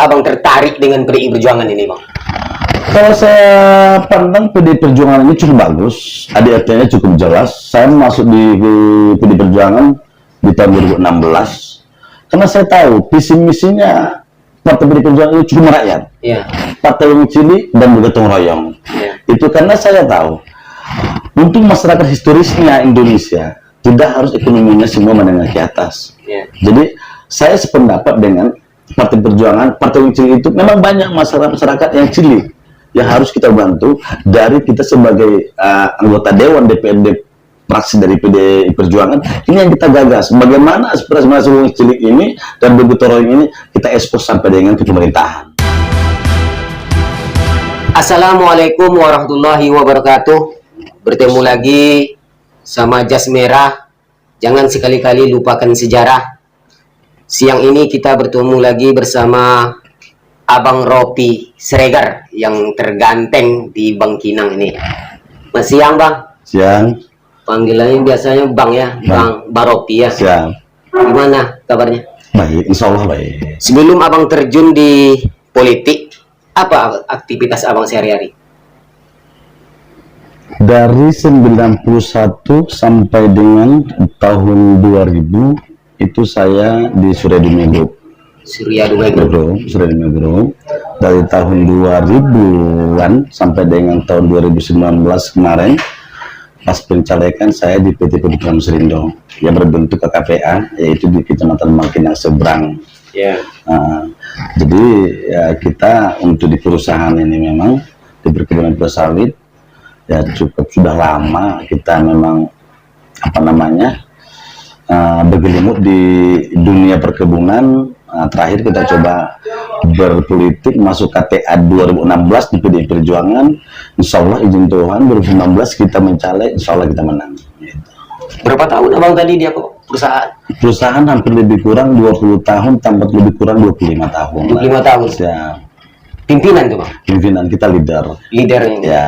Abang tertarik dengan PDI Perjuangan ini, Bang? Kalau saya pandang PDI Perjuangan ini cukup bagus, ADRT-nya cukup jelas. Saya masuk di PDI Perjuangan di tahun 2016 karena saya tahu visi misinya Partai PDI Perjuangan ini cukup merakyat, partai yang cilik dan bergotong royong. Itu karena saya tahu untuk masyarakat historisnya Indonesia tidak harus ekonominya semua menengah ke atas. Jadi saya sependapat dengan Partai Perjuangan, partai yang cilik itu memang banyak masyarakat yang cilik yang harus kita bantu dari kita sebagai anggota Dewan DPRD fraksi dari PDI Perjuangan. Ini yang kita gagas, bagaimana aspirasi masyarakat cilik ini dan bergotong royong ini kita ekspos sampai dengan ke pemerintahan. Assalamualaikum warahmatullahi wabarakatuh. Bertemu lagi sama Jas Merah. Jangan sekali-kali lupakan sejarah. Siang ini kita bertemu lagi bersama Abang Ropi Sregar yang terganteng di Bangkinang ini. Mas siang, Bang. Siang. Panggilannya biasanya Bang ya, Bang Ropi ya. Siang. Gimana kabarnya? Baik, insya Allah baik. Sebelum Abang terjun di politik, apa aktivitas Abang sehari-hari? Dari 91 sampai dengan tahun 2000 itu saya di Surya Dunia Group. Surya Dunia Group. Dari tahun 2000-an sampai dengan tahun 2019 kemarin, pas pencalekan saya di PT Perhutani Serindo yang berbentuk KKPA, yaitu di Kecamatan Bangkinang Seberang. Jadi ya, kita untuk di perusahaan ini memang di perkebunan sawit ya cukup sudah lama kita memang bergelimut di dunia perkebunan. Terakhir kita coba berpolitik masuk KTA 2016 di PDI Perjuangan. Insya Allah izin Tuhan 2019 kita mencalek, insya Allah kita menang. Berapa tahun Abang tadi dia kok perusahaan? Perusahaan hampir lebih kurang 20 tahun, tambah lebih kurang 25 tahun. 25 tahun? Ya. Pimpinan tuh, Bang? Pimpinan, kita leader. Leadernya? Ya.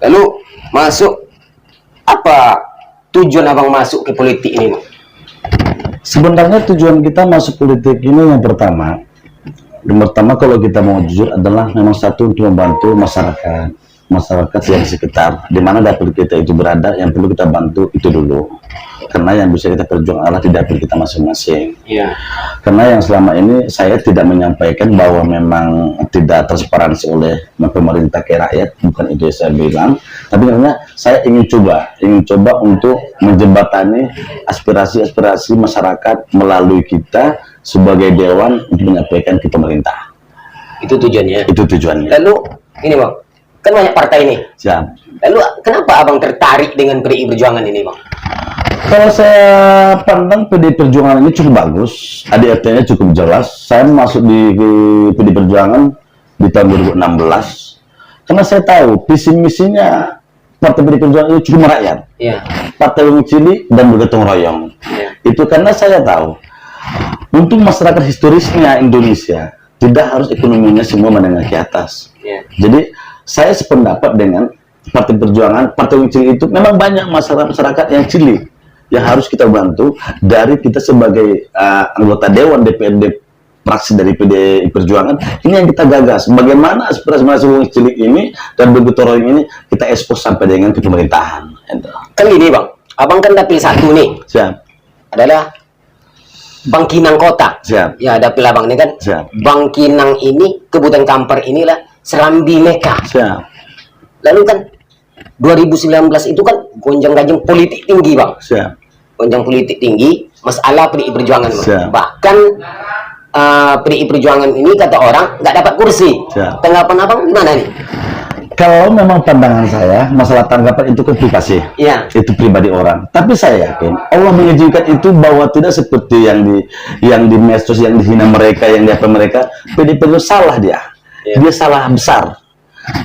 Lalu masuk, apa tujuan Abang masuk ke politik ini, Bang? Sebenarnya tujuan kita masuk politik ini yang pertama kalau kita mau jujur adalah memang satu untuk membantu masyarakat yang sekitar, di mana dapur kita itu berada, yang perlu kita bantu itu dulu. Karena yang bisa kita perjuangkan adalah di dapur kita masing-masing. Karena yang selama ini saya tidak menyampaikan bahwa memang tidak transparansi oleh pemerintah ke rakyat, bukan itu yang saya bilang. Tapi karena saya ingin coba untuk menjembatani aspirasi masyarakat melalui kita sebagai dewan untuk menyampaikan ke pemerintah. Itu tujuannya? Itu tujuannya. Lalu ini, Bang, kan banyak partai ini. Lalu kenapa Abang tertarik dengan PDI Perjuangan ini, Bang? Kalau saya pandang PDI Perjuangan ini cukup bagus, ADRT-nya cukup jelas. Saya masuk di PDI Perjuangan di tahun 2016 karena saya tahu visi misinya Partai PDI Perjuangan ini cukup merakyat, partai yang cilik dan bergotong royong. Itu karena saya tahu untuk masyarakat historisnya Indonesia tidak harus ekonominya semua menengah ke atas. Jadi saya sependapat dengan Partai Perjuangan, partai yang cilik itu memang banyak masyarakat yang cilik yang harus kita bantu dari kita sebagai anggota Dewan DPRD fraksi dari PDI Perjuangan. Ini yang kita gagas, bagaimana aspirasi masyarakat cilik ini dan bergotong royong ini kita ekspos sampai dengan ke pemerintahan. Kan ini, Bang, Abang kan dapil satu nih. Adalah Bangkinang Kota. Ya, dapil Abang ini kan. Bangkinang ini, Kebutan Kampar inilah Serambi Meka. Lalu kan 2019 itu kan gonjang-ganjing politik tinggi, Bang. Gonjang politik tinggi, masalah PDI Perjuangan, Bang. Bahkan PDI Perjuangan ini kata orang nggak dapat kursi. Tanggapan Abang gimana nih? Kalau memang pandangan saya, masalah tanggapan itu komplikasi. Itu pribadi orang. Tapi saya yakin Allah mengizinkan itu bahwa tidak seperti yang di medsos, yang dihina mereka, yang diapa mereka. PDI Perjuangan salah dia. Dia salah besar.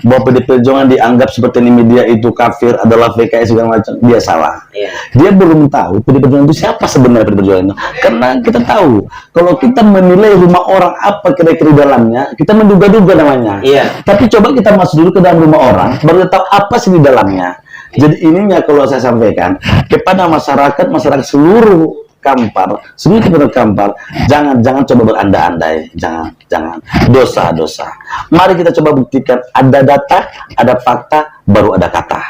Bahwa PDI Perjuangan dianggap seperti ini media itu kafir, adalah PKI segala macam, dia salah. Dia belum tahu PDI Perjuangan itu siapa sebenarnya PDI Perjuangan itu. Karena kita tahu kalau kita menilai rumah orang apa kira-kira di dalamnya, kita menduga-duga namanya. Tapi coba kita masuk dulu ke dalam rumah orang, baru tahu apa sih di dalamnya. Jadi ininya kalau saya sampaikan kepada masyarakat seluruh Kampar, semua kader Kampar, jangan coba berandai-andai, jangan dosa. Mari kita coba buktikan, ada data, ada fakta, baru ada kata.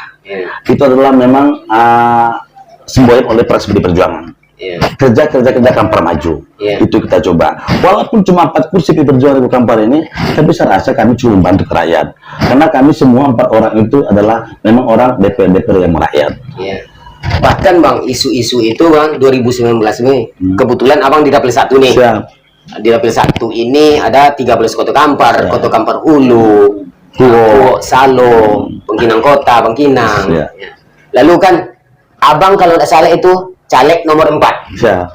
Itu adalah memang simbolik oleh praksi PD Perjuangan. Kerja Kampar maju. Itu kita coba. Walaupun cuma 4 kursi PD Perjuangan di Kampar ini, tapi saya rasa kami cuma membantu ke rakyat. Karena kami semua 4 orang itu adalah memang orang DPR yang merakyat. Bahkan Bang, isu-isu itu Bang 2019 ini kebetulan Abang di Dapil 1 nih. Siap. Di Dapil 1 ini ada 13 kota Kampar, kota Kampar Hulu, Puo, Salo, Bangkinang Kota, Bangkinang. Lalu kan Abang kalau tidak salah itu caleg nomor 4. Siap.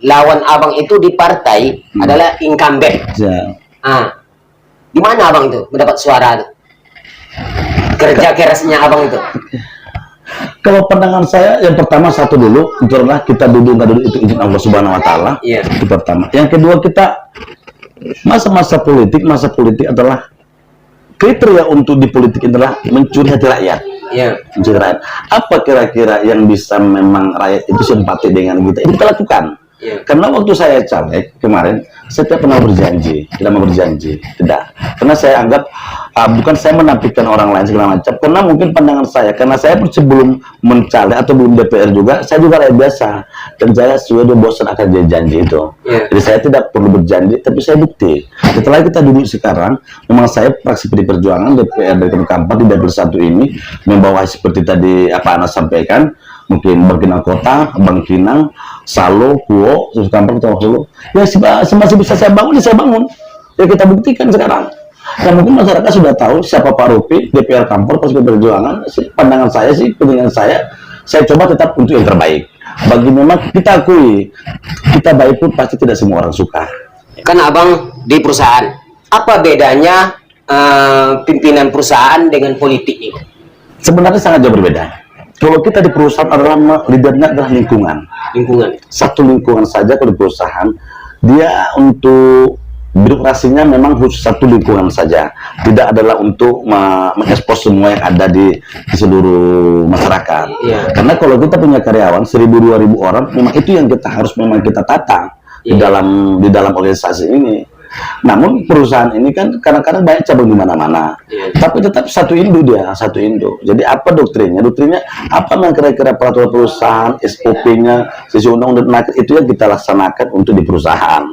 Lawan Abang itu di partai adalah incumbent. Siap. Di mana Abang itu mendapat suara itu? Kerja kerasnya Abang itu. Kalau pandangan saya, yang pertama satu dulu, itu adalah kita duduk nggak duduk itu izin Allah Subhanahu Wa Taala. Itu pertama. Yang kedua, kita masa politik adalah kriteria untuk di politik adalah mencuri hati rakyat. Mencuri rakyat. Apa kira-kira yang bisa memang rakyat itu simpati dengan kita? Itu kita lakukan. Karena waktu saya caleg kemarin, saya tidak pernah berjanji, tidak. Karena saya anggap bukan saya menampilkan orang lain segala macam. Karena mungkin pandangan saya, karena saya sebelum mencaleg atau belum DPR juga, saya juga rakyat biasa. Dan saya sudah bosan akan janji itu. Jadi saya tidak perlu berjanji, tapi saya bukti. Setelah kita duduk sekarang, memang saya fraksi PD Perjuangan DPR dari Kampar di Dapil 1 ini membawa seperti tadi apa Anda sampaikan. Mungkin Bangkinang Kota, Bangkinang, Salo, Puo, Kampar, Solo. Ya masih bisa saya bangun, saya bangun. Ya kita buktikan sekarang. Ya mungkin masyarakat sudah tahu siapa Pak Rupi, DPR Kampar, Fraksi Perjuangan. Pandangan saya sih, penilaian saya coba tetap untuk yang terbaik. Bagi memang kita akui, kita baik pun pasti tidak semua orang suka. Kan Abang di perusahaan, apa bedanya pimpinan perusahaan dengan politik ini? Sebenarnya sangat jauh berbeda. Kalau kita di perusahaan adalah leadernya adalah lingkungan. Satu lingkungan saja kalau di perusahaan, dia untuk birokrasinya memang khusus satu lingkungan saja. Tidak adalah untuk mengekspos semua yang ada di seluruh masyarakat. Karena kalau kita punya karyawan 1.000-2.000 orang, memang itu yang kita harus memang kita tata di dalam organisasi ini. Namun perusahaan ini kan kadang-kadang banyak cabang di mana-mana, tapi tetap satu induk dia, satu induk. Jadi apa doktrinnya? Doktrinnya apa yang kira-kira peraturan perusahaan, SOP-nya, sesuai undang-undang itu yang kita laksanakan untuk di perusahaan.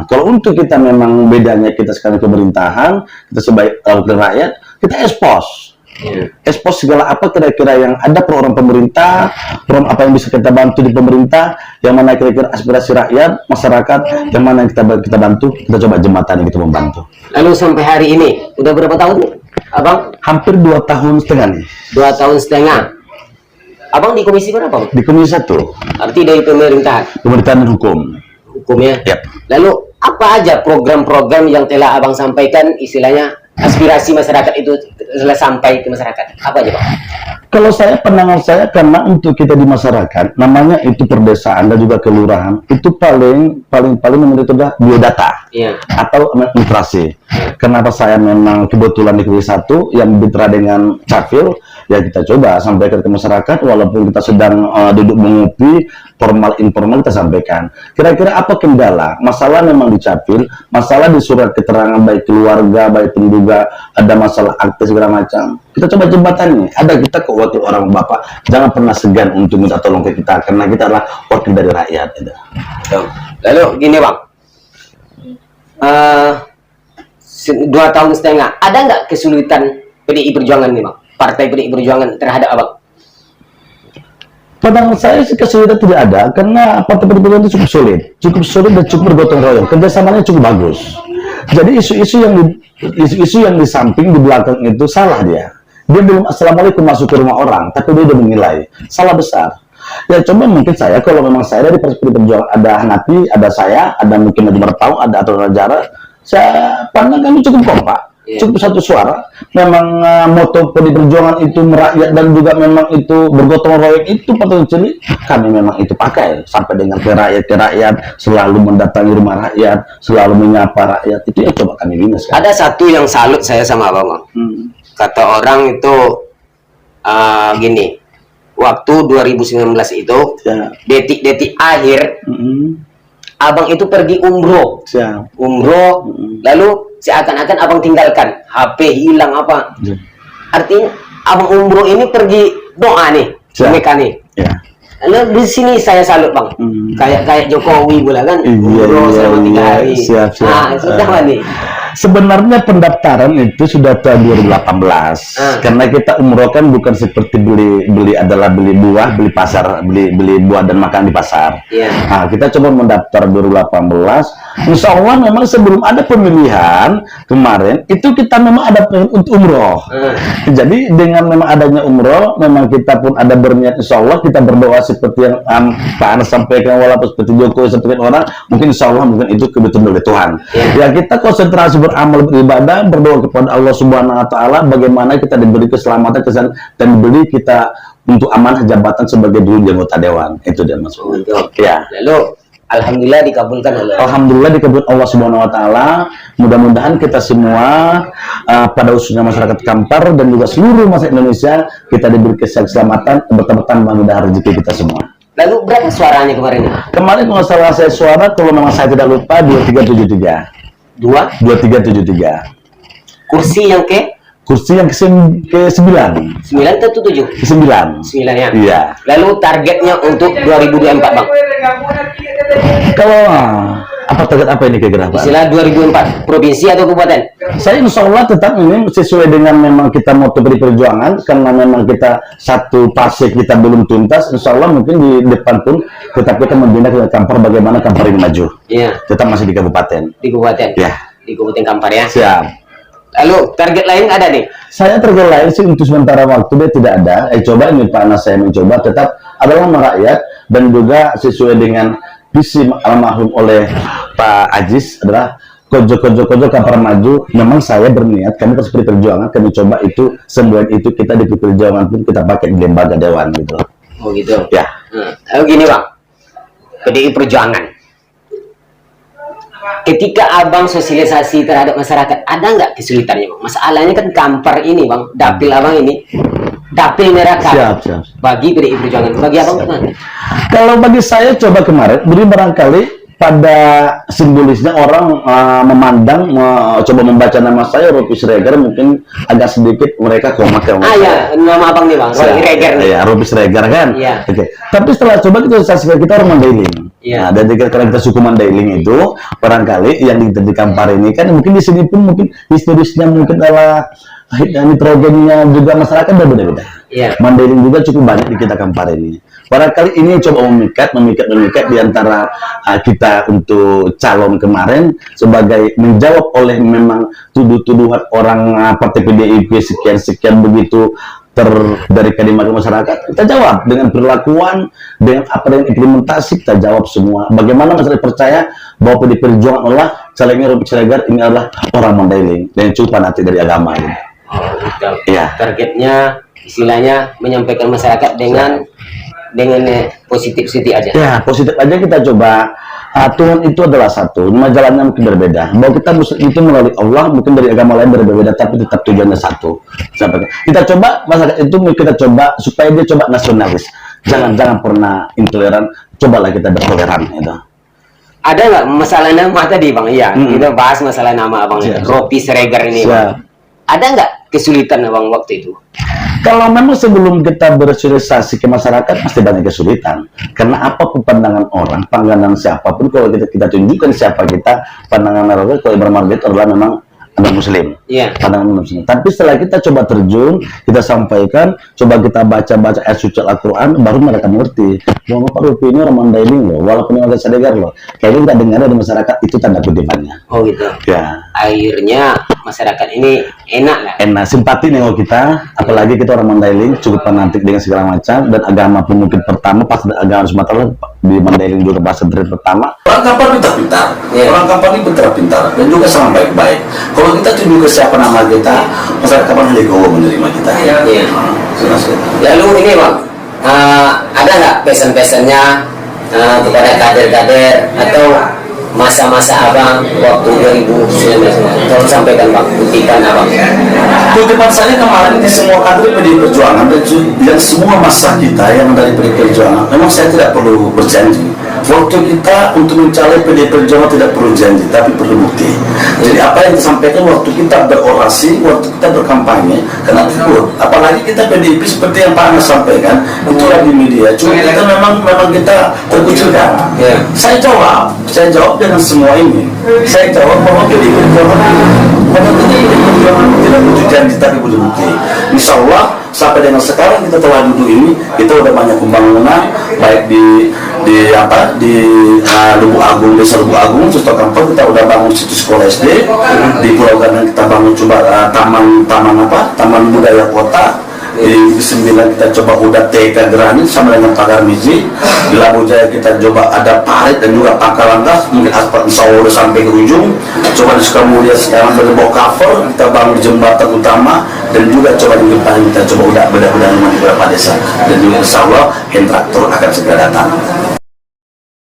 Kalau untuk kita memang bedanya kita sekarang pemerintahan, kita sebagai wakil rakyat, kita expose. Expose segala apa kira-kira yang ada program pemerintah, program apa yang bisa kita bantu di pemerintah, yang mana kira-kira aspirasi rakyat, masyarakat, yang mana yang kita bantu, kita coba jembatan yang kita membantu. Lalu sampai hari ini, udah berapa tahun nih, Abang? Hampir 2 tahun setengah nih. 2 tahun setengah. Abang di komisi berapa, Bang? Di komisi 1. Arti dari pemerintahan? Pemerintahan hukum. Hukumnya? Lalu, apa aja program-program yang telah Abang sampaikan, istilahnya, aspirasi masyarakat itu telah sampai ke masyarakat? Apa aja, Pak? Kalau saya, pandangan saya, karena untuk kita di masyarakat, namanya itu perdesaan dan juga kelurahan, itu paling menurut itu adalah biodata atau administrasi. Kenapa saya memang kebetulan di Komisi 1 yang mitra dengan Capil, ya kita coba sampaikan ke masyarakat, walaupun kita sedang duduk mengopi, formal informal kita sampaikan. Kira-kira apa kendala? Masalah memang di Capil, masalah di surat keterangan baik keluarga, baik penduga, ada masalah akte segala macam. Kita coba jembatannya. Ada kita ke wakil orang Bapak, jangan pernah segan untuk minta tolong ke kita, karena kita adalah wakil dari rakyat. Lalu gini, Bang, 2 tahun setengah, ada nggak kesulitan PDI Perjuangan nih, Bang? Partai PDI Perjuangan terhadap Abang? Pandangan saya sih kesulitan tidak ada, karena partai PDI Perjuangan itu cukup solid dan cukup bergotong royong, kerjasamanya cukup bagus. Jadi isu-isu yang di samping, di belakang itu salah dia. Dia belum assalamualaikum masuk ke rumah orang, tapi dia udah menilai. Salah besar. Ya coba mungkin saya, kalau memang saya dari Partai Perjuangan, ada Hanapi, ada saya, ada mungkin Najib Marpaung, ada Atau Najara, saya pandang kami cukup kompak, cukup satu suara. Memang moto PDI Perjuangan itu merakyat dan juga memang itu bergotong royong, itu patut ciri kami memang itu pakai sampai dengan ke rakyat, selalu mendatangi rumah rakyat, selalu menyapa rakyat. Itu yang coba kami bina sekarang. Ada satu yang salut saya sama Abang, Bang. Kata orang itu gini, waktu 2019 itu, detik-detik akhir, abang itu pergi umroh. Umroh, lalu seakan-akan abang tinggalkan, HP hilang apa. Artinya abang umroh ini pergi doa nih, Mekah nih. Lalu di sini saya salut bang, kayak Jokowi pula kan, umroh selama 3 hari. Sudah nih. Sebenarnya pendaftaran itu sudah tahun 2018 karena kita umroh kan bukan seperti beli buah, beli buah dan makan di pasar. Nah, kita coba mendaftar 2018. Insya Allah memang sebelum ada pemilihan kemarin itu kita memang ada untuk umroh. Jadi dengan memang adanya umroh, memang kita pun ada berniat insya Allah kita berdoa seperti yang Pak Anas sampaikan, walaupun seperti Jokowi seperti orang, mungkin insya Allah mungkin itu kebetulan dari Tuhan. Ya kita konsentrasi beramal beribadah, berdoa kepada Allah Subhanahu wa taala bagaimana kita diberi keselamatan dan diberi kita untuk amanah jabatan sebagai dulu anggota dewan. Itu dia Mas. Ya. Lalu alhamdulillah dikabulkan oleh Alhamdulillah dikabulkan Allah Subhanahu wa taala. Mudah-mudahan kita semua pada khususnya masyarakat Kampar dan juga seluruh masyarakat Indonesia kita diberi keselamatan, bertambah mudah rezeki kita semua. Lalu berapa suaranya kemarin? Kemarin kalau salah saya suara, kalau memang saya tidak lupa 2373. 2373. Kursi yang kursi yang ke-9 atau 7? Ke-9 ya? Iya. Lalu targetnya untuk 2024 bang? Kalau apa target apa ini kira-kira Pak? Istilah 2004 provinsi atau kabupaten? Saya insya Allah tetap ini sesuai dengan memang kita mau beri perjuangan, karena memang kita satu fase kita belum tuntas. Insya Allah mungkin di depan pun tetap kita membina ke Kampar, bagaimana Kampar ini maju. Iya. Tetap masih di kabupaten. Di kabupaten. Ya. Di kabupaten Kampar ya. Siap. Lalu target lain ada nih? Saya target lain sih untuk sementara waktu dia tidak ada. Coba ini Pak Anas, saya mencoba tetap adalah merakyat dan juga sesuai dengan visi almarhum oleh Pak Aziz adalah kojo Kampar maju. Memang saya berniat kami harus beri perjuangan, kami coba itu sembuhan itu kita di perjuangan pun kita pakai di lembaga dewan gitu. Oh gitu. Ya. Lalu gini bang, PDI Perjuangan. Ketika abang sosialisasi terhadap masyarakat, ada nggak kesulitannya bang? Masalahnya kan Kampar ini bang, dapil abang ini, dapil neraka. Siap. Bagi PDI Perjuangan, bagi abang gimana? Kalau bagi saya coba kemarin, beri barangkali pada simbolisnya orang memandang, coba membaca nama saya Ropi Sregar, mungkin agak sedikit mereka koma. Ya, nama abang nih bang, Ropi Sregar nih. Ya, Ropi Sregar kan. Iya. Oke. Tapi setelah coba kita saksikan, kita orang Mandailing. Nah, dan karena kita suku Mandailing itu, barangkali yang di Kampar ini kan mungkin di sini pun mungkin historisnya mungkin adalah nitrogennya juga masyarakat berbeda-beda. Mandailing juga cukup banyak di kita Kampar ini. Barangkali ini coba memikat di antara kita untuk calon kemarin sebagai menjawab oleh memang tuduhan orang partai PDIP sekian begitu dari kalimat masyarakat, kita jawab dengan perlakuan, dengan apa yang implementasi, kita jawab semua. Bagaimana masyarakat percaya bahwa PDI Perjuangan adalah calonnya Ropi Sregar ini adalah orang Mandailing dan cukup fanatik dari agama ini. Targetnya istilahnya menyampaikan masyarakat dengan positif aja. Ya, positif aja kita coba. Tuhan itu adalah satu, jalannya mungkin berbeda. Bahwa kita itu melalui Allah, mungkin dari agama lain berbeda, tapi tetap tujuannya satu. Kita coba masyarakat itu kita coba supaya dia coba nasionalis. Jangan pernah intoleran. Cobalah kita bertoleran. Gitu. Ada nggak masalah nama tadi bang? Iya, kita bahas masalah nama abang Ropi Sregar ini. Ada nggak kesulitan abang waktu itu? Kalau memang sebelum kita bersosialisasi ke masyarakat pasti banyak kesulitan, karena apapun pandangan orang, pandangan siapapun, kalau kita tunjukkan siapa kita, pandangan orang kalau Ibrahim Marget adalah memang anak Muslim, pandangan Muslim. Tapi setelah kita coba terjun, kita sampaikan, coba kita baca ayat suci Al-Quran, baru mereka mengerti bahwa Pak Ropi ini orang Mandailing loh, walaupun orang Sregar loh. Kayaknya kita dengar dari masyarakat itu tanda kutipannya. Oh gitu. Ya. Akhirnya masyarakat ini enak lah. Enak, simpati nengok kita, apalagi kita orang Mandailing cukup fanatik dengan segala macam, dan agama pun mungkin pertama pas agama Sumatera di Mandailing juga bahasa pertama. Orang Kampar pintar-pintar, orang Kampar ini pintar-pintar dan juga sangat baik-baik. Kalau kita tunjuk ke siapa nama kita, masyarakat Kampar legowo menerima kita. Lalu ini bang, ada nggak pesan-pesannya kepada kader-kader atau masa-masa abang waktu 2019, tolong sampaikan bang, buktikan abang. Kutipan saya kemarin di semua kader PDI Perjuangan dan semua masa kita yang dari PDI Perjuangan, memang saya tidak perlu berjanji. Waktu kita untuk mencalon PDI Perjuangan tidak perlu janji, tapi perlu bukti. Jadi apa yang disampaikan waktu kita berorasi, waktu kita berkampanye, karena ikut. Apalagi kita PDIP seperti yang Pak Anas sampaikan, itu lagi media. Cuma kita memang kita terkucilkan. Saya jawab dengan semua ini. Saya jawab bahwa PDIP Perjuangan tidak butuh janji, tapi butuh bukti. Insya Allah sampai dengan sekarang kita telah duduk ini, kita udah banyak pembangunan, baik di Lubuk Agung, desa Lubuk Agung, Susto Kampung, kita udah bangun situs sekolah SD. Di Pulau Gadang kita bangun taman budaya kota. Di 9 kita coba udah TK Granit sama dengan pagar Miji. Di Labu Jaya kita coba ada parit dan juga pangkalan gas, mungkin aspal insya Allah udah sampai ke ujung. Coba di Sukamulia sekarang berbawa cover, kita bangun jembatan utama, dan juga coba di depan kita coba udah bedah-bedah rumah di beberapa desa, dan juga insya Allah hand traktor akan segera datang.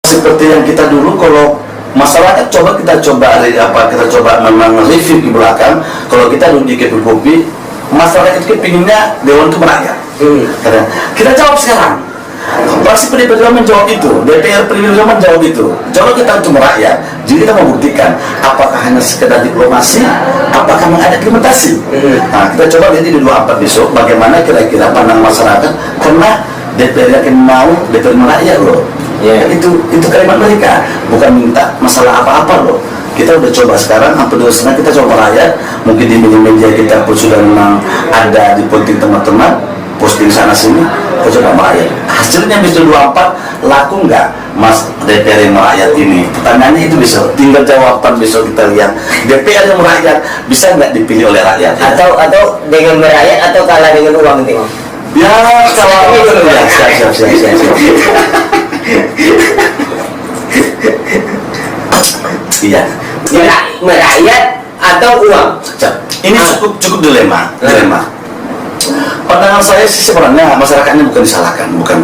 Seperti yang kita dulu, kalau masyarakat kita coba memang review di belakang. Kalau kita duduk di kebun kopi, masyarakat itu pinginnya Dewan itu merakyat. Karena kita jawab sekarang, fraksi PDI Perjuangan menjawab itu, DPR PDI Perjuangan menjawab itu. Coba kita untuk merakyat. Jadi kita membuktikan apakah hanya sekedar diplomasi, apakah ada implementasi. Nah, kita coba lihat di 24 besok bagaimana kira-kira pandang masyarakat, karena DPR yakin mau, DPR merakyat loh. Itu kalimat mereka, bukan minta masalah apa-apa loh. Kita udah coba sekarang hampir 2 setengah, kita coba merakyat. Mungkin di media kita pun sudah memang ada di posting teman-teman, posting sana sini, kita coba merakyat. Hasilnya besok 24 laku nggak Mas DPR yang merakyat ini? Pertanyaannya itu besok, tinggal jawaban besok kita lihat. DPR yang merakyat bisa nggak dipilih oleh rakyat? Atau dengan merakyat atau kalah dengan uang nanti? Ya kalau ya siap. Iya. Merakyat atau uang? Ini cukup dilema. Pandangan saya sih sebenarnya masyarakatnya bukan disalahkan, bukan.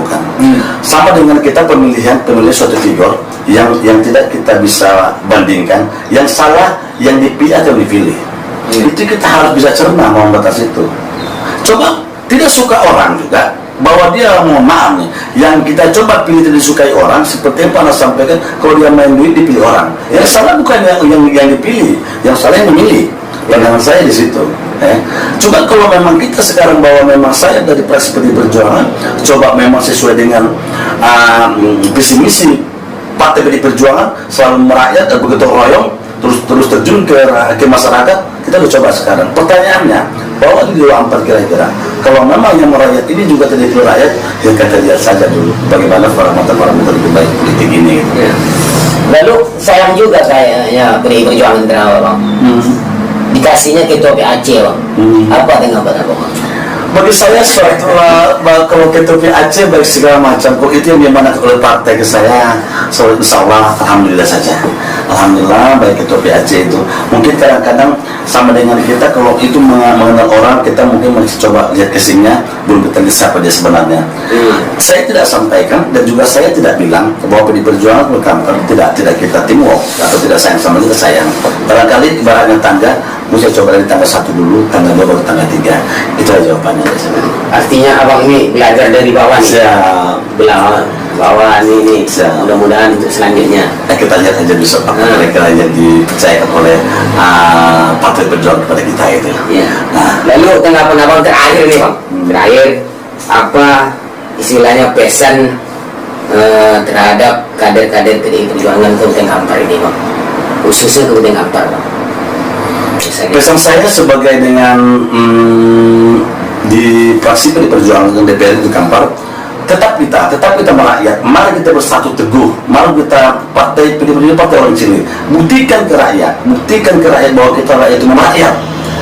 Sama dengan kita pemilih suatu figur yang tidak kita bisa bandingkan, yang salah yang dipilih atau dipilih. Itu kita harus bisa cerna membatasi itu. Coba tidak suka orang juga, bahwa dia mohon maaf nih, yang kita coba pilih tidak disukai orang, seperti yang pernah sampaikan, kalau dia main duit dipilih orang. Yang salah bukan yang dipilih, yang salah yang memilih. Pandangan saya di situ. Coba kalau memang kita sekarang bahwa memang saya dari fraksi PDI Perjuangan, coba memang sesuai dengan visi misi Partai PDI Perjuangan, selalu merakyat dan begitu royong, terus terjun ke masyarakat. Kita udah coba sekarang. Pertanyaannya, bahwa di 24 kira-kira, kalau memang yang merakyat ini juga tidak dipilih rakyat, ya kita lihat saja dulu bagaimana parameter lebih baik politik ini. Lalu sayang juga kayaknya PDI Perjuangan Bang. Dikasihnya ketua PAC Bang. Apa tanggapan Abang? Bagi saya suatulah kalau ketua PAC baik segala macam, kok itu yang dimana oleh partai ke saya, insya Allah alhamdulillah saja. Alhamdulillah baik ketua PAC itu. Mungkin kadang-kadang sama dengan kita, kalau itu mengenal orang, kita mungkin masih coba lihat kesingnya, belum kita lihat siapa dia sebenarnya. Saya tidak sampaikan dan juga saya tidak bilang bahwa PDI Perjuangan berkantor tidak kita teamwork atau tidak sayang sama kita, sayang. Barangkali ibaratnya tangga, saya coba dari tangga 1 dulu, tangga 2 baru tangga 3. Itu aja jawabannya. Artinya Abang ini belajar dari bawah nih. Bawah ini. Mudah-mudahan untuk selanjutnya. Kita lihat aja besok apa mereka yang dipercayakan oleh Partai Perjuangan kepada kita itu. Lalu tanggapan Abang terakhir nih Bang. Terakhir apa istilahnya pesan terhadap kader-kader PDI Perjuangan Kabupaten Kampar ini Bang, khususnya Kabupaten Kampar Bang? Pesan saya sebagai dengan di fraksi PDI Perjuangan dan DPR di Kampar, tetap kita merakyat, mari kita bersatu teguh, mari kita partai PDI Perjuangan, partai orang sini, buktikan ke rakyat bahwa kita rakyat itu merakyat.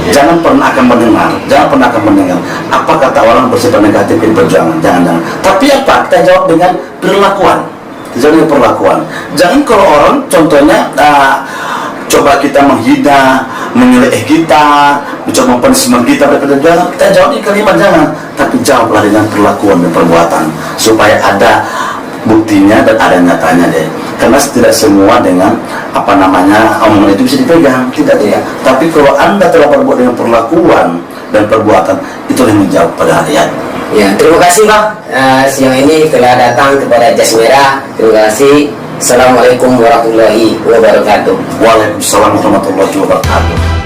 Jangan pernah akan mendengar apa kata orang bersifat negatif PDI Perjuangan, jangan. Tapi apa? Kita jawab dengan perlakuan. Jangan kalau orang contohnya coba kita menghina, menyeleh kita, mencoba punishment kita, kita jawab di kalimat jangan, tapi jawablah dengan perlakuan dan perbuatan supaya ada buktinya dan ada nyatanya deh. Karena tidak semua dengan omongan itu bisa dipegang, tidak ya. Tapi kalau Anda telah berbuat dengan perlakuan dan perbuatan, itu yang menjawab pada hari ini. Ya, terima kasih Bang. Siang ini telah datang kepada Jas Merah. Terima kasih. Assalamualaikum warahmatullahi wabarakatuh. Waalaikumsalam warahmatullahi wabarakatuh.